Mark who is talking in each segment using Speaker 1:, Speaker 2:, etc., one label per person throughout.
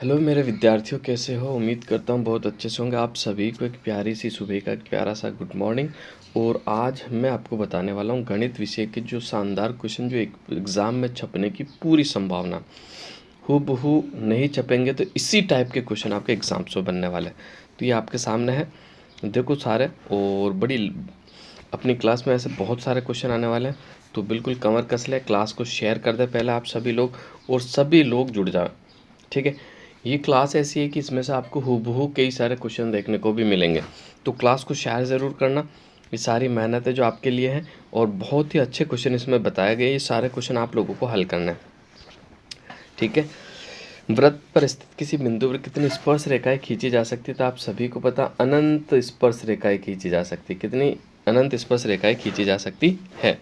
Speaker 1: Hello मेरे विद्यार्थियों, कैसे हो? उम्मीद करता हूँ बहुत अच्छे से होंगे। आप सभी को एक प्यारी सी सुबह का एक प्यारा सा गुड मॉर्निंग। और आज मैं आपको बताने वाला हूँ गणित विषय के जो शानदार क्वेश्चन जो एक एग्ज़ाम में छपने की पूरी संभावना। हूबहू नहीं छपेंगे तो इसी टाइप के क्वेश्चन आपके एग्ज़ाम्स में बनने वाले हैं। तो ये आपके सामने है, देखो सारे। और बड़ी अपनी क्लास में ऐसे बहुत सारे क्वेश्चन आने वाले हैं, तो बिल्कुल कमर कस ले, क्लास को शेयर कर दे पहले आप सभी लोग, और सभी लोग जुड़ जाएं। ठीक है, ये क्लास ऐसी है कि इसमें से आपको हूबहू कई सारे क्वेश्चन देखने को भी मिलेंगे, तो क्लास को शेयर ज़रूर करना। ये सारी मेहनत है जो आपके लिए है, और बहुत ही अच्छे क्वेश्चन इसमें बताए गए। ये सारे क्वेश्चन आप लोगों को हल करना है। ठीक है, वृत्त पर स्थित किसी बिंदु पर कितनी स्पर्श रेखाएं खींची जा सकती है? तो आप सभी को पता, अनंत स्पर्श रेखाएं खींची जा सकती। कितनी अनंत स्पर्श रेखाएं खींची जा सकती है?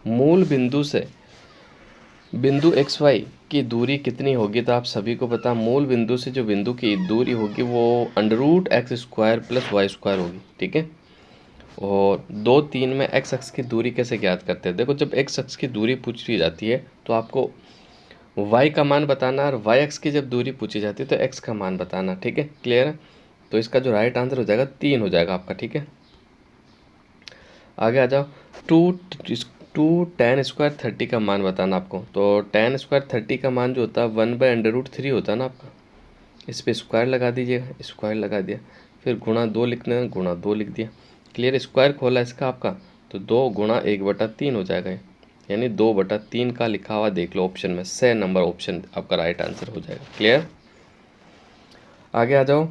Speaker 1: मूल बिंदु से बिंदु एक्स वाई की दूरी कितनी होगी? तो आप सभी को पता, मूल बिंदु से जो बिंदु की दूरी होगी वो √x² + y² होगी। ठीक है, और 2, 3 में एक्स अक्ष की दूरी कैसे ज्ञात करते हैं? देखो, जब एक्स अक्ष की दूरी पूछी जाती है तो आपको y का मान बताना, और y अक्ष की जब दूरी पूछी जाती है तो x का मान बताना। ठीक है, क्लियर है? तो इसका जो राइट आंसर हो जाएगा 3 हो जाएगा आपका। ठीक है, आगे आ जाओ। टू tan² 30 का मान बताना आपको। तो tan² 30 का मान जो होता है 1/√3 होता है ना आपका। इस पे स्क्वायर लगा दीजिएगा, स्क्वायर लगा दिया, फिर गुणा 2 लिखना है, गुणा 2 लिख दिया। क्लियर? स्क्वायर खोला इसका आपका, तो 2 गुणा 1/3 हो जाएगा, यानी 2/3 का लिखा हुआ देख लो ऑप्शन में, 6 नंबर ऑप्शन आपका राइट आंसर हो जाएगा। क्लियर? आगे आ जाओ।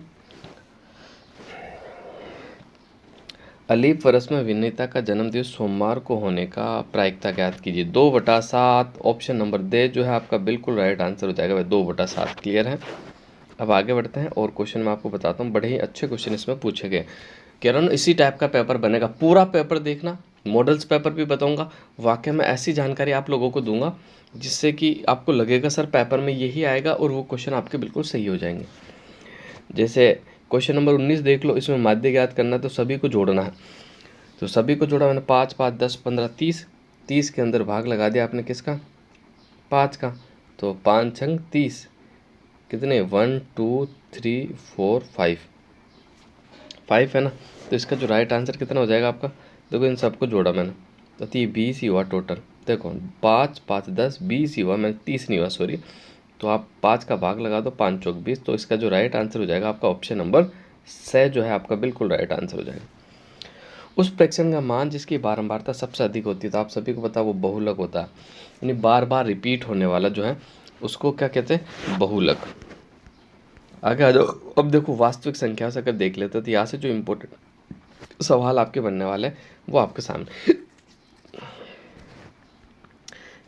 Speaker 1: अलीप वर्ष में विनीता का जन्मदिन सोमवार को होने का प्रायिकता ज्ञात कीजिए। 2/7 ऑप्शन नंबर दे जो है आपका बिल्कुल राइट आंसर हो जाएगा भाई, 2/7। क्लियर है? अब आगे बढ़ते हैं और क्वेश्चन मैं आपको बताता हूँ। बड़े ही अच्छे क्वेश्चन इसमें पूछे गए। कह रहा हूँ इसी टाइप का पेपर बनेगा, पूरा पेपर देखना। मॉडल्स पेपर भी बताऊंगा, वाकई में ऐसी जानकारी आप लोगों को दूंगा जिससे कि आपको लगेगा सर पेपर में यही आएगा, और वो क्वेश्चन आपके बिल्कुल सही हो जाएंगे। जैसे क्वेश्चन नंबर 19 देख लो, इसमें माध्य ज्ञात करना है तो सभी को जोड़ना है। तो सभी को जोड़ा मैंने, 5, 5, 10, 15, 30। 30 के अंदर भाग लगा दिया आपने किसका? 5 का। तो 5 छंग 30, कितने? 1, 2, 3, 4, 5 है ना। तो इसका जो राइट आंसर कितना हो जाएगा आपका? देखो, इन सबको जोड़ा मैंने तो ये 20 ही हुआ टोटल। देखो 5, 5, 10, 20 ही हुआ, मैंने 30 नहीं हुआ, सॉरी। तो आप 5 का भाग लगा दो, 5 चौक 20। तो इसका जो राइट आंसर हो जाएगा आपका ऑप्शन नंबर 6 जो है आपका बिल्कुल राइट आंसर हो जाएगा। उस फ्रैक्शन का मान जिसकी बारंबारता सबसे अधिक होती है, तो आप सभी को पता वो बहुलक होता है, यानी बार बार रिपीट होने वाला जो है उसको क्या कहते हैं? बहुलक। आगे आ जाओ। अब देखो, वास्तविक संख्या से अगर देख लेते तो यहाँ से जो इम्पोर्टेंट सवाल आपके बनने वाले हैं वो आपके सामने।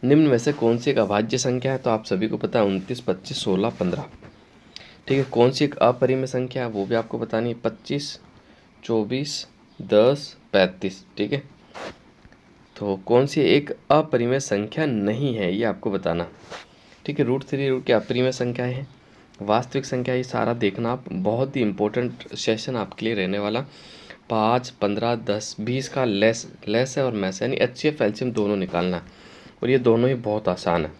Speaker 1: निम्न में से कौन सी एक अभाज्य संख्या है? तो आप सभी को पता है 29, 25, 16, 15। ठीक है, कौन सी एक अपरिमेय संख्या है वो भी आपको बतानी है, 25, 24, 10, 35। ठीक है, तो कौन सी एक अपरिमेय संख्या नहीं है ये आपको बताना। ठीक है, √3 रूट की अपरिमेय संख्या है, वास्तविक संख्या, ये सारा देखना आप। बहुत ही इंपॉर्टेंट सेशन आपके लिए रहने वाला। 5, 15, 10, 20 का लेस है और मैस है, यानी HCF एलसीएम दोनों निकालना है, और ये दोनों ही बहुत आसान है।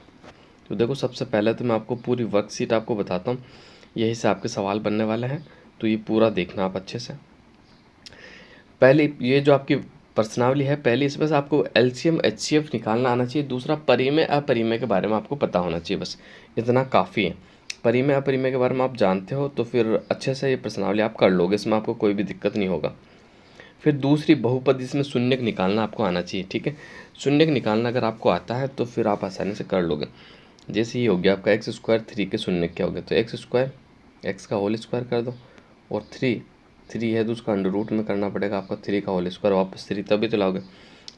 Speaker 1: तो देखो, सबसे पहले तो मैं आपको पूरी वर्कशीट आपको बताता हूँ, यही से आपके सवाल बनने वाले हैं, तो ये पूरा देखना आप अच्छे से। पहले ये जो आपकी प्रश्नावली है, पहले इसमें से आपको एलसीएम HCF निकालना आना चाहिए। दूसरा, परिमेय अपरिमेय के बारे में आपको पता होना चाहिए, बस इतना काफ़ी है। परिमेय अपरिमेय के बारे में आप जानते हो तो फिर अच्छे से ये प्रश्नावली आप कर लोगे, इसमें आपको कोई भी दिक्कत नहीं होगा। फिर दूसरी, बहुपद, इसमें शून्यक निकालना आपको आना चाहिए। ठीक है, शून्यक निकालना अगर आपको आता है तो फिर आप आसानी से कर लोगे। जैसे ये हो गया आपका x² 3 के शून्यक क्या हो गया, तो x², x का होल स्क्वायर कर दो, और 3 है तो उसका अंडर रूट में करना पड़ेगा आपका, 3 का होल स्क्वायर, वापस 3 तभी तो लाओगे।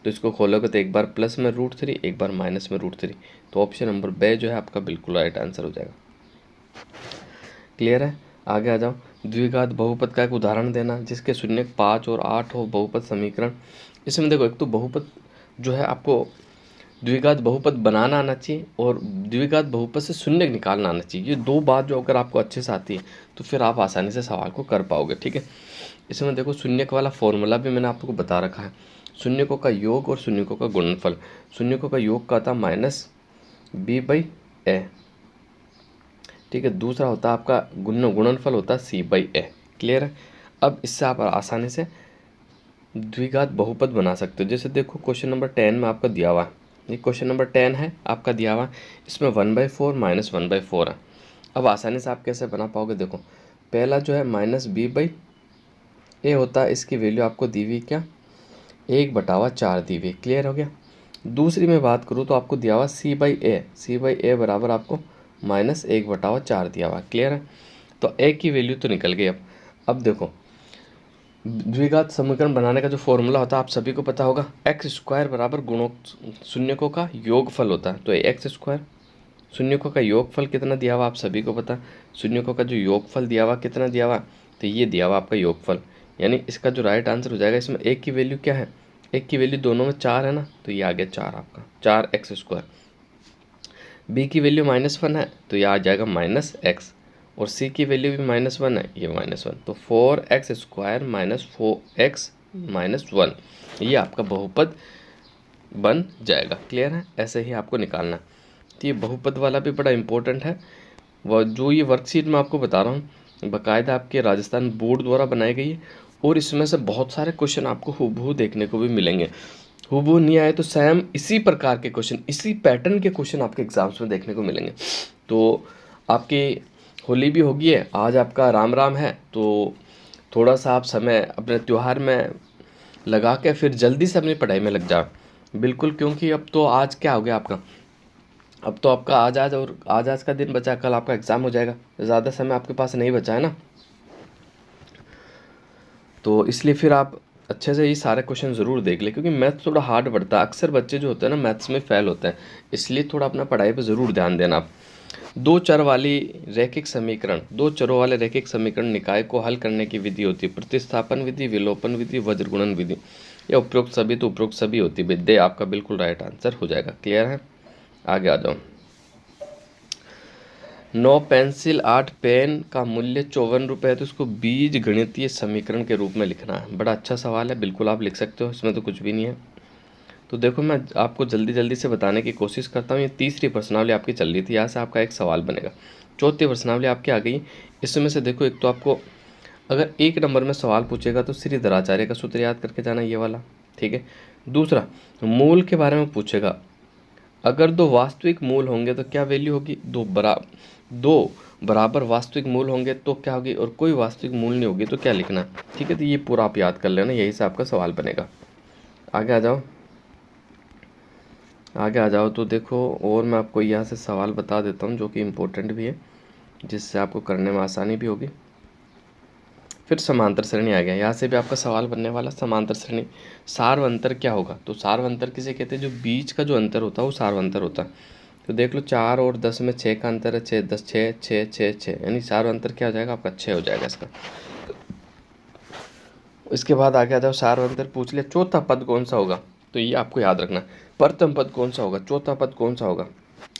Speaker 1: तो इसको खोलोगे तो एक बार प्लस में √3, एक बार माइनस में √3। तो ऑप्शन नंबर बे जो है आपका बिल्कुल राइट आंसर हो जाएगा। क्लियर है? आगे आ जाओ। द्विघात बहुपद का एक उदाहरण देना जिसके शून्यक 5 और 8 हो, बहुपद समीकरण। इसमें देखो, एक तो बहुपद जो है आपको द्विघात बहुपद बनाना आना चाहिए, और द्विघात बहुपद से शून्यक निकालना आना चाहिए। ये दो बात जो अगर आपको अच्छे से आती है तो फिर आप आसानी से सवाल को कर पाओगे। ठीक है, इसमें देखो, शून्यक वाला फॉर्मूला भी मैंने आपको बता रखा है। शून्यकों का योग और शून्यकों का गुणनफल। शून्यकों का योग का था -b/a, ठीक है। दूसरा होता है आपका गुणनफल होता है c/a। क्लियर है। अब इससे आप आसानी से द्विघात बहुपद बना सकते हो। जैसे देखो क्वेश्चन नंबर 10 में आपका दिया हुआ है, ये क्वेश्चन नंबर 10 है आपका दिया हुआ है, इसमें 1/4 माइनस 1/4 है। अब आसानी से आप कैसे बना पाओगे, देखो पहला जो है -b/a होता है, इसकी वैल्यू आपको दी हुई क्या 1/4 दी हुई। क्लियर हो गया। दूसरी में बात करूँ तो आपको दिया हुआ c/a बराबर आपको -1/4 दिया हुआ। क्लियर है। तो a की वैल्यू तो निकल गई। अब देखो द्विघात समीकरण बनाने का जो फॉर्मूला होता है आप सभी को पता होगा, x² बराबर गुणों शून्यकों का योगफल होता है। तो x² शून्यकों का योगफल कितना दिया हुआ आप सभी को पता, शून्यकों का जो योगफल दिया हुआ कितना दिया हुआ, तो ये दिया हुआ आपका योगफल। यानी इसका जो राइट आंसर हो जाएगा, इसमें एक की वैल्यू क्या है, एक की वैल्यू दोनों में 4 है ना, तो ये आ गया 4 आपका 4x²। b की वैल्यू -1 है तो ये आ जाएगा -x, और c की वैल्यू भी -1 है, ये -1, तो 4x² -4x -1 ये आपका बहुपद बन जाएगा। क्लियर है। ऐसे ही आपको निकालना है। तो ये बहुपद वाला भी बड़ा इंपॉर्टेंट है। वह जो ये वर्कशीट मैं आपको बता रहा हूँ बाकायदा आपके राजस्थान बोर्ड द्वारा बनाई गई है, और इसमें से बहुत सारे क्वेश्चन आपको हूबहू देखने को भी मिलेंगे। हूबहू नहीं आए तो सेम इसी प्रकार के क्वेश्चन, इसी पैटर्न के क्वेश्चन आपके एग्जाम्स में देखने को मिलेंगे। तो आपकी होली भी होगी है, आज आपका राम राम है, तो थोड़ा सा आप समय अपने त्यौहार में लगा के फिर जल्दी से अपनी पढ़ाई में लग जाओ। बिल्कुल, क्योंकि अब तो आज क्या हो गया आपका, अब तो आपका आज का दिन बचा, कल आपका एग्ज़ाम हो जाएगा, ज़्यादा समय आपके पास नहीं बचा है ना। तो इसलिए फिर आप अच्छे से ये सारे क्वेश्चन ज़रूर देख लें, क्योंकि मैथ्स थोड़ा हार्ड पड़ता है। अक्सर बच्चे जो होते हैं ना मैथ्स में फेल होते हैं, इसलिए थोड़ा अपना पढ़ाई पे ज़रूर ध्यान देना आप। दो चरों वाले रैखिक समीकरण निकाय को हल करने की विधि होती है प्रतिस्थापन विधि, विलोपन विधि, वज्रगुणन विधि, या उपरोक्त सभी, तो उपरोक्त सभी होती है। विद्या आपका बिल्कुल राइट आंसर हो जाएगा। क्लियर है। आगे आ जाओ। 9 पेंसिल 8 पेन का मूल्य 54 रुपये है, तो इसको बीज गणितीय समीकरण के रूप में लिखना है। बड़ा अच्छा सवाल है, बिल्कुल आप लिख सकते हो, इसमें तो कुछ भी नहीं है। तो देखो मैं आपको जल्दी जल्दी से बताने की कोशिश करता हूँ। ये तीसरी प्रश्नावली आपकी चल रही थी, यहाँ से आपका एक सवाल बनेगा। चौथी प्रश्नावली आपकी आ गई। इसमें से देखो, एक तो आपको अगर 1 नंबर में सवाल पूछेगा तो श्रीधराचार्य का सूत्र याद करके जाना, ये वाला। ठीक है। दूसरा मूल के बारे में पूछेगा, अगर दो वास्तविक मूल होंगे तो क्या वैल्यू होगी, दो बराबर वास्तविक मूल होंगे तो क्या होगी, और कोई वास्तविक मूल नहीं होगी तो क्या लिखना। ठीक है। तो ये पूरा आप याद कर लेना, यही से आपका सवाल बनेगा। आगे आ जाओ, आगे आ जाओ। तो देखो, और मैं आपको यहाँ से सवाल बता देता हूँ जो कि इम्पोर्टेंट भी है, जिससे आपको करने में आसानी भी होगी। फिर समांतर श्रेणी आ गया, यहाँ से भी आपका सवाल बनने वाला। समांतर श्रेणी सार्वंतर क्या होगा, तो सार्वंतर किसे कहते हैं, जो बीच का जो अंतर होता है वो सार्वंतर होता है। तो देख लो 4 और 10 में 6 का अंतर है, 6 10 6 6 6 6, यानी सार्वंतर क्या हो जाएगा आपका 6 हो जाएगा इसका। इसके बाद आगे आ जाओ, सार्वंतर पूछ लिया। चौथा पद कौन सा होगा, तो ये आपको याद रखना। प्रथम पद कौन सा होगा, चौथा पद कौन सा होगा।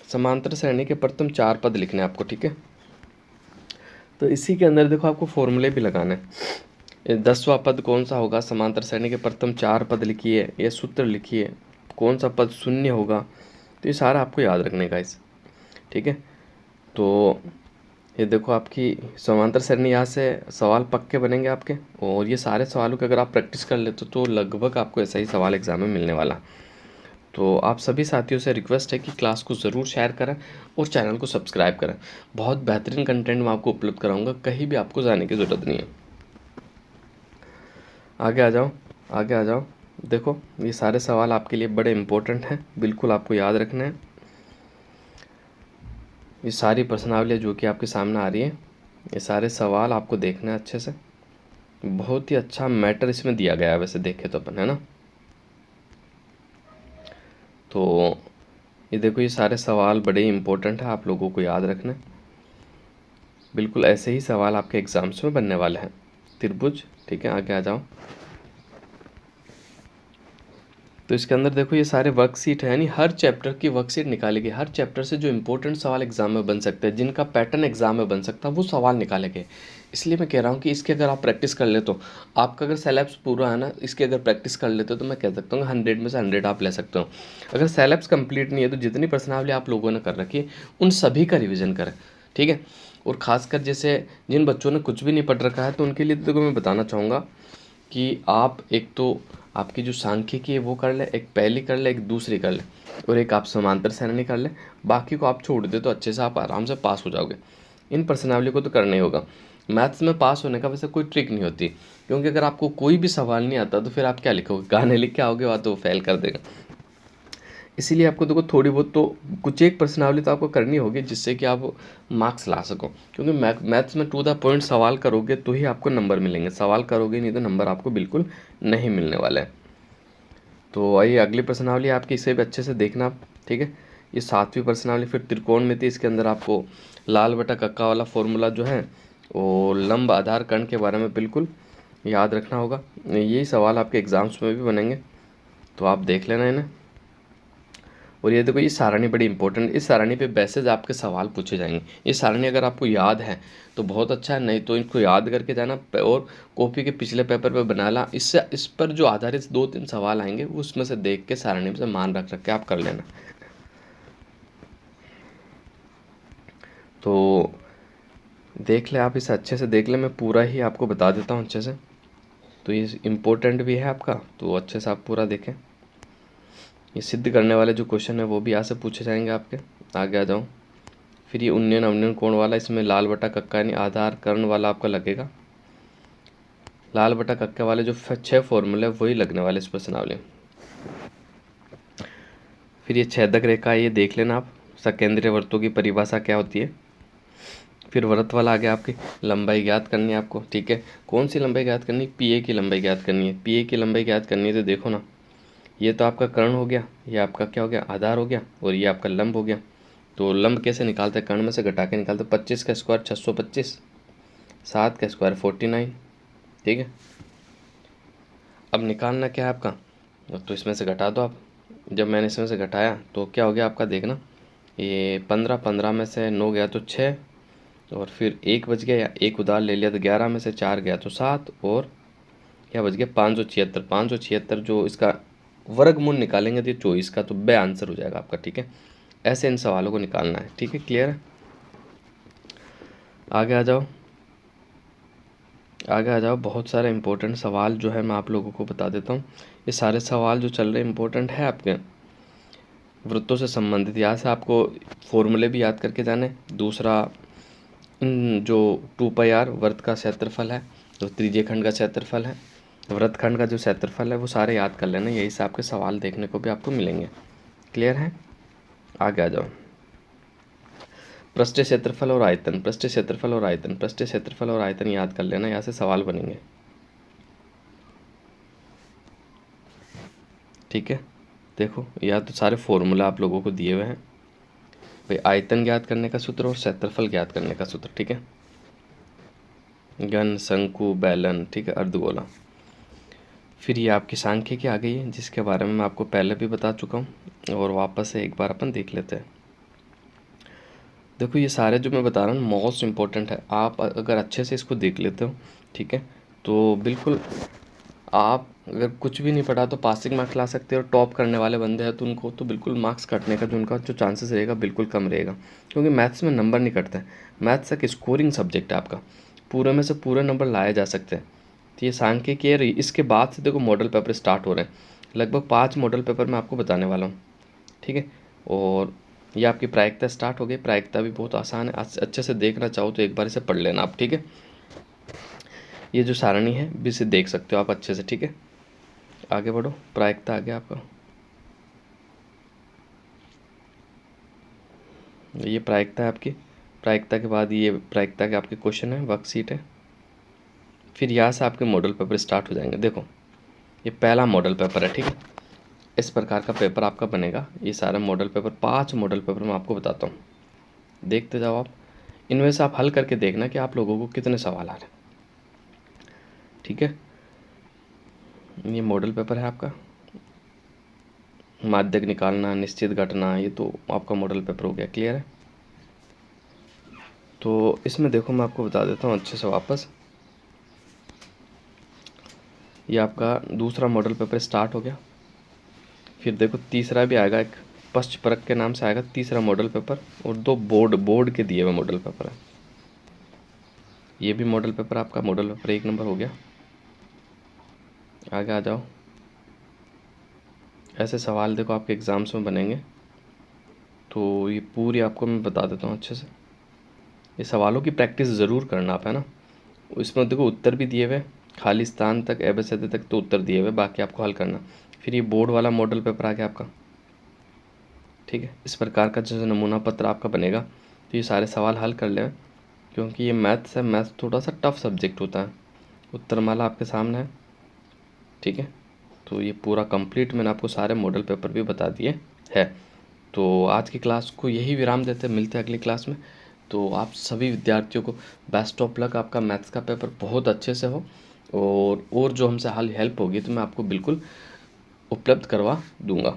Speaker 1: समांतर श्रेणी के प्रथम 4 पद लिखने हैं आपको। ठीक है। तो इसी के अंदर देखो आपको फॉर्मूले भी लगाने हैं। 10वां पद कौन सा होगा, समांतर श्रेणी के प्रथम 4 पद लिखिए, ये सूत्र लिखिए, कौन सा पद शून्य होगा, तो ये सारा आपको याद रखने का इस। ठीक है। तो ये देखो आपकी समांतर श्रेणी, यहाँ से सवाल पक्के बनेंगे आपके, और ये सारे सवालों की अगर आप प्रैक्टिस कर लेते तो लगभग आपको ऐसा ही सवाल एग्जाम में मिलने वाला। तो आप सभी साथियों से रिक्वेस्ट है कि क्लास को ज़रूर शेयर करें और चैनल को सब्सक्राइब करें। बहुत बेहतरीन कंटेंट मैं आपको उपलब्ध कराऊंगा, कहीं भी आपको जाने की ज़रूरत नहीं है। आगे आ जाओ, आगे आ जाओ। देखो ये सारे सवाल आपके लिए बड़े इंपॉर्टेंट हैं, बिल्कुल आपको याद रखना है। ये सारी प्रश्नावलियाँ जो कि आपके सामने आ रही है, ये सारे सवाल आपको देखना है अच्छे से। बहुत ही अच्छा मैटर इसमें दिया गया है वैसे देखे तो अपन, है ना। तो ये देखो, ये सारे सवाल बड़े इंपॉर्टेंट है, आप लोगों को याद रखना है। बिल्कुल ऐसे ही सवाल आपके एग्जाम्स में बनने वाले हैं। त्रिभुज। ठीक है। आगे आ जाओ। तो इसके अंदर देखो ये सारे वर्कशीट है, यानी हर चैप्टर की वर्कशीट निकाली गई। हर चैप्टर से जो इंपॉर्टेंट सवाल एग्जाम में बन सकते हैं, जिनका पैटर्न एग्जाम में बन सकता है, वो सवाल निकाले गए। इसलिए मैं कह रहा हूँ कि इसके अगर आप प्रैक्टिस कर ले, तो आपका अगर सिलेबस पूरा है ना, इसके अगर प्रैक्टिस कर लेते हो तो मैं कह सकता हूँ 100 में से 100 आप ले सकते हो। अगर सिलेबस कंप्लीट नहीं है तो जितनी प्रश्नावली आप लोगों ने कर रखी है उन सभी का रिविज़न करें। ठीक है। और ख़ासकर जैसे जिन बच्चों ने कुछ भी नहीं पढ़ रखा है तो उनके लिए तो मैं बताना चाहूँगा कि आप एक तो आपकी जो सांख्यिकी है वो कर ले, एक पहली कर ले, एक दूसरी कर ले, और एक आप समांतर सारणी कर ले। बाकी को आप छोड़ दे तो अच्छे से आप आराम से पास हो जाओगे। इन प्रश्नावली को तो करना ही होगा। मैथ्स में पास होने का वैसे कोई ट्रिक नहीं होती, क्योंकि अगर आपको कोई भी सवाल नहीं आता तो फिर आप क्या लिखोगे, गाने लिख के आओगे, वहाँ तो फेल कर देगा। इसीलिए आपको देखो थोड़ी बहुत तो कुछ एक प्रश्नावली तो आपको करनी होगी जिससे कि आप मार्क्स ला सको, क्योंकि मैथ्स में टू द पॉइंट सवाल करोगे तो ही आपको नंबर मिलेंगे, सवाल करोगे नहीं तो नंबर आपको बिल्कुल नहीं मिलने वाला है। तो आइए अगली प्रश्नावली आपकी, इसे भी अच्छे से देखना आप, ठीक है। ये 7वीं प्रश्नावली फिर त्रिकोणमिति, इसके अंदर आपको लाल बटा कक्का वाला फॉर्मूला जो है वो लंब आधार कर्ण के बारे में बिल्कुल याद रखना होगा। यही सवाल आपके एग्ज़ाम्स में भी बनेंगे, तो आप देख लेना इन्हें। और ये देखो, ये सारणी बड़ी इंपॉर्टेंट, इस सारणी पे बेसिस आपके सवाल पूछे जाएंगे। ये सारणी अगर आपको याद है तो बहुत अच्छा है, नहीं तो इनको याद करके जाना और कॉपी के पिछले पेपर पे बना ला। इससे इस पर जो आधारित 2-3 सवाल आएंगे वो उसमें से देख के सारणी से मान रख के आप कर लेना। तो देख ले आप, इसे अच्छे से देख ले, मैं पूरा ही आपको बता देता हूँ अच्छे से। तो ये इम्पोर्टेंट भी है आपका, तो अच्छे से आप पूरा देखें। ये सिद्ध करने वाले जो क्वेश्चन है वो भी यहाँ से पूछे जाएंगे आपके। आगे आ जाऊँ। फिर ये उन्नयन अवनयन कोण वाला, इसमें लाल बटा कक्का यानी आधार कर्ण वाला आपका लगेगा। लाल बटा कक्का वाले जो 6 फॉर्मूले वही लगने वाले इस प्रश्नावली। फिर ये छेदक रेखा, ये देख लेना आप, सकेंद्रीय वृत्तों की परिभाषा क्या होती है। फिर वृत्त वाला आ गया, आपकी लंबाई ज्ञात करनी है आपको, ठीक है। कौन सी लंबाई ज्ञात करनी है, पीए की लंबाई ज्ञात करनी है। पीए की लंबाई ज्ञात करनी है तो देखो ना, ये तो आपका कर्ण हो गया, ये आपका क्या हो गया, आधार हो गया, और ये आपका लंब हो गया। तो लंब कैसे निकालते हैं, कर्ण में से घटा के निकालते। 25 का स्क्वायर 625, 7 का स्क्वायर 49, ठीक है। अब निकालना क्या है आपका, तो इसमें से घटा दो आप। जब मैंने इसमें से घटाया तो क्या हो गया आपका, देखना ये 15 में से 9 गया तो 6, और फिर 1 बच गया, या 1 उधार ले लिया तो 11 में से 4 गया तो 7, और क्या बच गया 576। 576 जो इसका वर्गमूल निकालेंगे तो 24 का, तो बे आंसर हो जाएगा आपका, ठीक है। ऐसे इन सवालों को निकालना है, ठीक है, क्लियर है। आगे आ जाओ, आगे आ जाओ। बहुत सारे इंपॉर्टेंट सवाल जो है मैं आप लोगों को बता देता हूँ। ये सारे सवाल जो चल रहे हैं इंपॉर्टेंट है आपके वृत्तों से संबंधित। यहाँ से आपको फॉर्मूले भी याद करके जाने। दूसरा जो 2πr वृत्त का क्षेत्रफल है, जो त्रिज्यखंड का क्षेत्रफल है, वृत्तखंड का जो क्षेत्रफल है, वो सारे याद कर लेना। यही से आपके सवाल देखने को भी आपको मिलेंगे, क्लियर है। आगे आ जाओ। पृष्ठीय क्षेत्रफल और आयतन, पृष्ठीय क्षेत्रफल और आयतन, पृष्ठीय क्षेत्रफल और आयतन याद कर लेना, यहाँ से सवाल बनेंगे, ठीक है। देखो या तो सारे फॉर्मूला आप लोगों को दिए हुए हैं भाई, आयतन ज्ञात करने का सूत्र और क्षेत्रफल ज्ञात करने का सूत्र, ठीक है। घन, शंकु, बेलन, ठीक है, अर्धगोला। फिर ये आपकी सांख्यिकी आ गई है, जिसके बारे में मैं आपको पहले भी बता चुका हूँ, और वापस से एक बार अपन देख लेते हैं। देखो ये सारे जो मैं बता रहा हूँ मोस्ट इम्पोर्टेंट है। आप अगर अच्छे से इसको देख लेते हो, ठीक है, तो बिल्कुल आप अगर कुछ भी नहीं पढ़ा तो पासिंग मार्क्स ला सकते हो। और टॉप करने वाले बंदे हैं तो उनको तो बिल्कुल मार्क्स कटने का जो उनका जो चांसेस रहेगा बिल्कुल कम रहेगा, क्योंकि मैथ्स में नंबर नहीं कटते हैं। मैथ्स एक स्कोरिंग सब्जेक्ट है आपका, पूरे में से पूरे नंबर लाए जा सकते हैं। तो ये सांख्यिकी है। इसके बाद से देखो मॉडल पेपर स्टार्ट हो रहे हैं, लगभग 5 मॉडल पेपर मैं आपको बताने वाला हूँ, ठीक है। और ये आपकी प्रायिकता स्टार्ट हो गई। प्रायिकता भी बहुत आसान है, अच्छे से देखना चाहो तो एक बार इसे पढ़ लेना आप, ठीक है। ये जो सारणी है भी इसे देख सकते हो आप अच्छे से, ठीक है। आगे बढ़ो, प्रायिकता आ गया आपका, ये प्रायिकता है आपकी। प्रायिकता के बाद ये प्रायिकता के आपके क्वेश्चन है, वर्कशीट है। फिर यहाँ से आपके मॉडल पेपर स्टार्ट हो जाएंगे। देखो ये पहला मॉडल पेपर है, ठीक है। इस प्रकार का पेपर आपका बनेगा। ये सारे मॉडल पेपर, 5 मॉडल पेपर मैं आपको बताता हूँ, देखते जाओ आप। इनमें से आप हल करके देखना कि आप लोगों को कितने सवाल आ रहे हैं, ठीक है। ये मॉडल पेपर है आपका। माध्यक निकालना, निश्चित घटना, ये तो आपका मॉडल पेपर हो गया, क्लियर है। तो इसमें देखो मैं आपको बता देता हूँ अच्छे से वापस। ये आपका दूसरा मॉडल पेपर स्टार्ट हो गया। फिर देखो तीसरा भी आएगा, एक स्पष्ट परख के नाम से आएगा, तीसरा मॉडल पेपर, और 2 बोर्ड के दिए हुए मॉडल पेपर है। ये भी मॉडल पेपर आपका मॉडल पेपर 1 नंबर हो गया। आगे आ जाओ। ऐसे सवाल देखो आपके एग्ज़ाम्स में बनेंगे, तो ये पूरी आपको मैं बता देता हूँ अच्छे से। ये सवालों की प्रैक्टिस ज़रूर करना आप, है ना। इसमें देखो उत्तर भी दिए हुए, खाली स्थान तक एबीसीडी तक तो उत्तर दिए हुए, बाकी आपको हल करना। फिर ये बोर्ड वाला मॉडल पेपर आ गया आपका, ठीक है। इस प्रकार का जो नमूना पत्र आपका बनेगा, तो ये सारे सवाल हल कर लें, क्योंकि ये मैथ्स है, मैथ्स थोड़ा सा टफ सब्जेक्ट होता है। उत्तरमाला आपके सामने है, ठीक है। तो ये पूरा कंप्लीट मैंने आपको सारे मॉडल पेपर भी बता दिए है। तो आज की क्लास को यही विराम देते, मिलते हैं अगली क्लास में। तो आप सभी विद्यार्थियों को बेस्ट ऑफ लक, आपका मैथ्स का पेपर बहुत अच्छे से हो, और जो हमसे हाल हेल्प होगी तो मैं आपको बिल्कुल उपलब्ध करवा दूंगा।